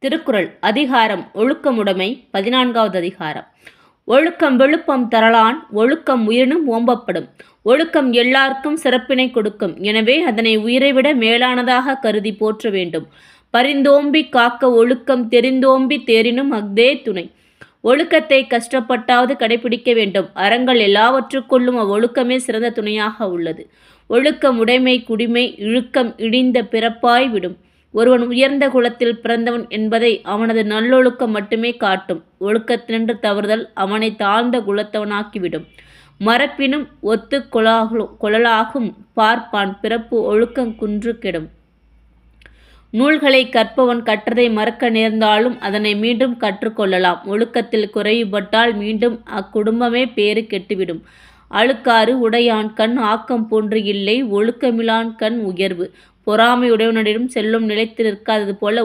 திருக்குறள் அதிகாரம் ஒழுக்கமுடைமை 14வது அதிகாரம். ஒழுக்கம் விழுப்பம் தரலான் ஒழுக்கம் உயிரினும் ஓம்பப்படும். ஒழுக்கம் எல்லாருக்கும் சிறப்பினை கொடுக்கும். எனவே அதனை உயிரைவிட மேலானதாக கருதி போற்ற வேண்டும். பரிந்தோம்பி காக்க ஒழுக்கம் தெரிந்தோம்பி தேரினும் அஃதே துணை. ஒழுக்கத்தை கஷ்டப்பட்டாவது கடைபிடிக்க வேண்டும். அறங்கள் எல்லாவற்றுக்குள்ளும் அவ்வொழுக்கமே சிறந்த துணையாக உள்ளது. ஒழுக்கம் உடைமை குடிமை இழுக்கம் இழிந்த பிறப்பாய் விடும். ஒருவன் உயர்ந்த குலத்தில் பிறந்தவன் என்பதை அவனது நல்லொழுக்கம் மட்டுமே காட்டும். ஒழுக்கத்தினின்று தவறுதல் அவனை தாழ்ந்த குலத்தவனாக்கிவிடும். மரப்பினும் ஒத்து கொழலாகும் பார்ப்பான் பிறப்பு ஒழுக்கங் குன்று கெடும். நூல்களை கற்பவன் கற்றதை மறக்க நேர்ந்தாலும் அதனை மீண்டும் கற்றுக்கொள்ளலாம். ஒழுக்கத்தில் குறைவுபட்டால் மீண்டும் அக்குடும்பமே பேறு கெட்டுவிடும். அழுக்காறு உடையான் கண் ஆக்கம் போன்று இல்லை. ஒழுக்கமிலான் கண் உயர்வு. பொறாமை உடையவனிடம் செல்வம் நிலைத்து நிற்காதது போல